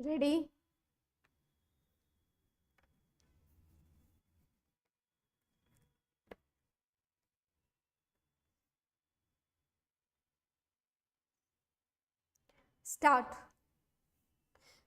Ready? Start.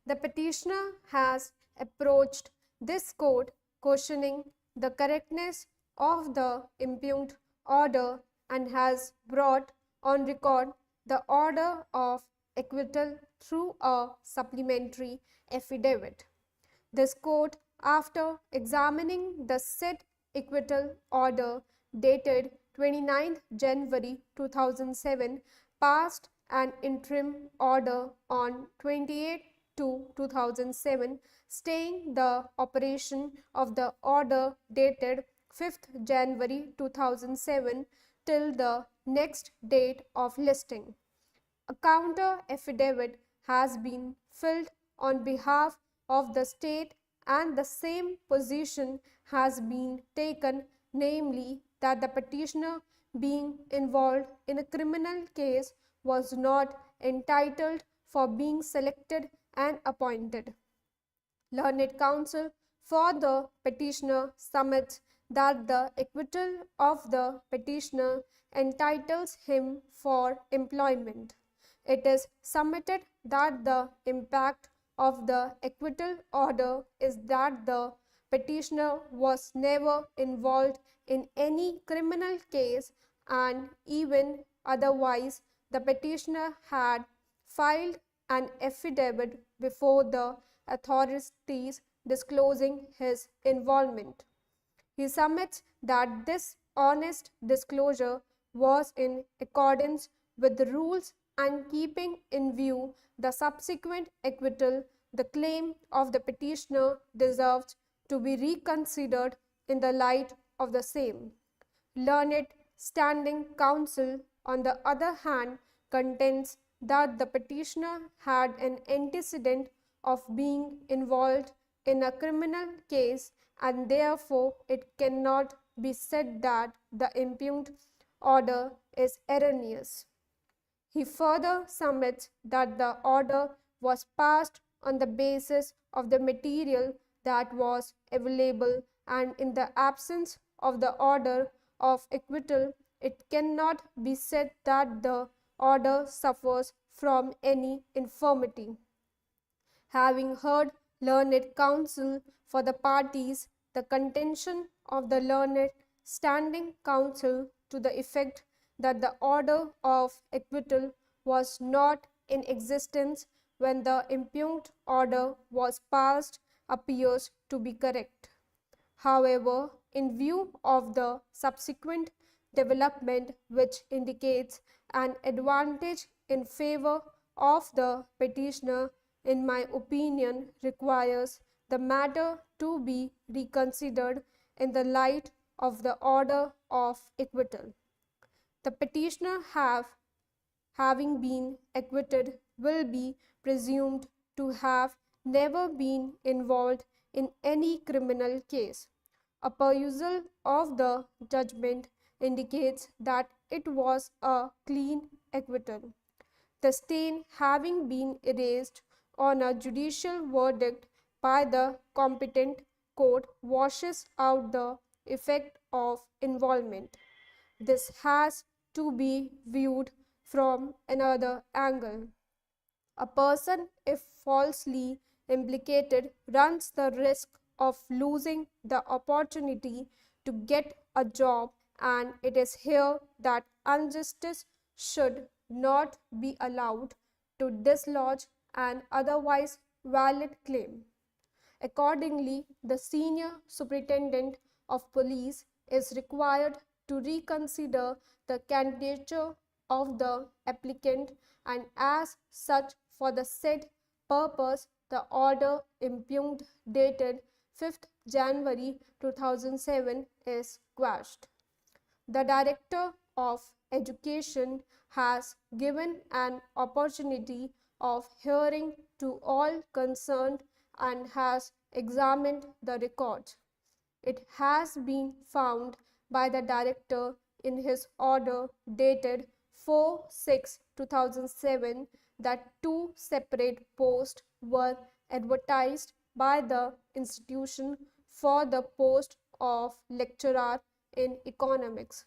The petitioner has approached this court questioning the correctness of the impugned order and has brought on record the order of acquittal through a supplementary affidavit. This court, after examining the said acquittal order dated 29th January 2007, passed an interim order on 28/2/2007 staying the operation of the order dated 5th January 2007 till the next date of listing. A counter affidavit has been filed on behalf of the state and the same position has been taken, namely that the petitioner being involved in a criminal case was not entitled for being selected and appointed. Learned counsel for the petitioner submits that the acquittal of the petitioner entitles him for employment. It is submitted that the impact of the acquittal order is that the petitioner was never involved in any criminal case, and even otherwise the petitioner had filed an affidavit before the authorities disclosing his involvement. He submits that this honest disclosure was in accordance with the rules, and keeping in view the subsequent acquittal, the claim of the petitioner deserves to be reconsidered in the light of the same. Learned standing counsel, on the other hand, contends that the petitioner had an antecedent of being involved in a criminal case, and therefore it cannot be said that the impugned order is erroneous. He further submits that the order was passed on the basis of the material that was available, and in the absence of the order of acquittal, it cannot be said that the order suffers from any infirmity. Having heard learned counsel for the parties, the contention of the learned standing counsel to the effect that the order of acquittal was not in existence when the impugned order was passed appears to be correct. However, in view of the subsequent development, which indicates an advantage in favor of the petitioner, in my opinion, requires the matter to be reconsidered in the light of the order of acquittal. The petitioner having been acquitted will be presumed to have never been involved in any criminal case. A perusal of the judgment indicates that it was a clean acquittal. The stain having been erased on a judicial verdict by the competent court washes out the effect of involvement. This has to be viewed from another angle. A person, if falsely implicated, runs the risk of losing the opportunity to get a job, and it is here that injustice should not be allowed to dislodge an otherwise valid claim. Accordingly, the senior superintendent of police is required to reconsider the candidature of the applicant, and as such, for the said purpose, the order impugned dated 5th January 2007 is quashed. The Director of Education has given an opportunity of hearing to all concerned and has examined the record. It has been found by the Director in his order dated 4/6/2007 that two separate posts were advertised by the institution for the post of lecturer in economics.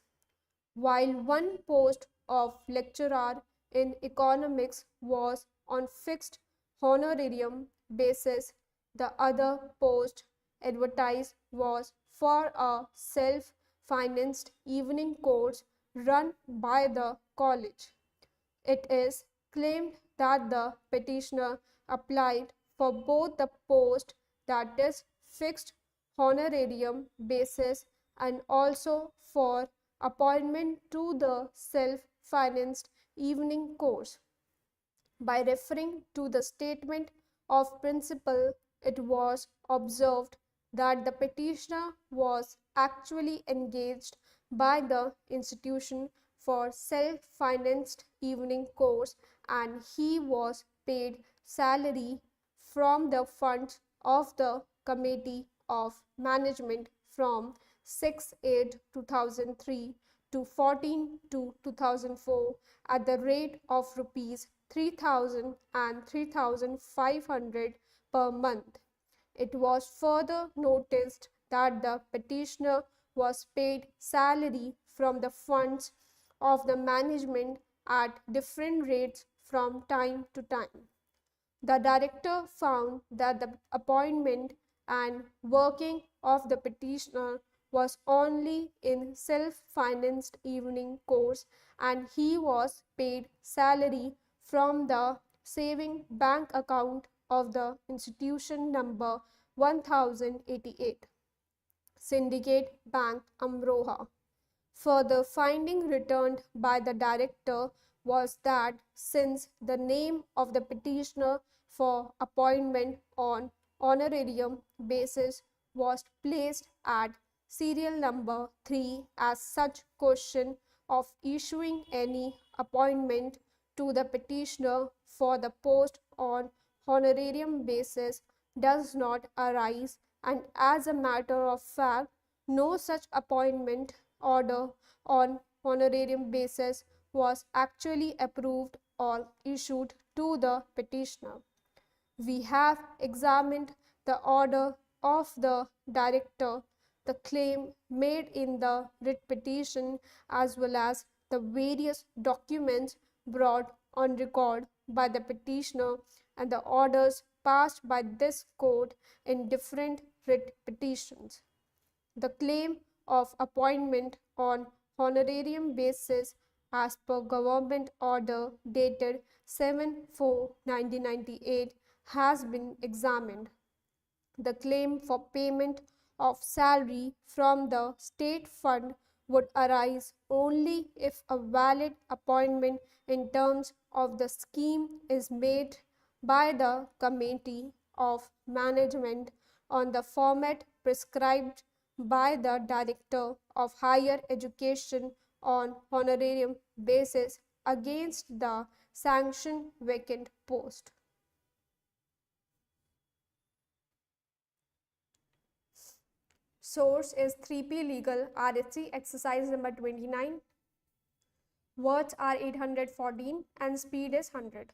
While one post of lecturer in economics was on fixed honorarium basis, the other post advertised was for a self-financed evening course run by the college. It is claimed that the petitioner applied for both the post, that is fixed honorarium basis, and also for appointment to the self-financed evening course. By referring to the statement of principle, it was observed that the petitioner was actually engaged by the institution for self-financed evening course, and he was paid salary from the funds of the Committee of Management from 6/8/2003 to 14/2/2004 at the rate of rupees 3,000 and 3,500 per month. It was further noticed that the petitioner was paid salary from the funds of the management at different rates from time to time. The director found that the appointment and working of the petitioner was only in self-financed evening course, and he was paid salary from the saving bank account of the institution number 1088, Syndicate Bank, Amroha. Further finding returned by the director was that since the name of the petitioner for appointment on honorarium basis was placed at serial number 3, as such question of issuing any appointment to the petitioner for the post on honorarium basis does not arise, and as a matter of fact, no such appointment order on honorarium basis was actually approved or issued to the petitioner. We have examined the order of the director, the claim made in the writ petition, as well as the various documents brought on record by the petitioner and the orders passed by this court in different writ petitions. The claim of appointment on honorarium basis as per government order dated 7/4/1998 has been examined. The claim for payment of salary from the state fund would arise only if a valid appointment in terms of the scheme is made by the Committee of Management on the format prescribed by the Director of Higher Education on honorarium basis against the sanctioned vacant post. Source is 3P Legal, RHC, exercise number 29. Words are 814 and speed is 100.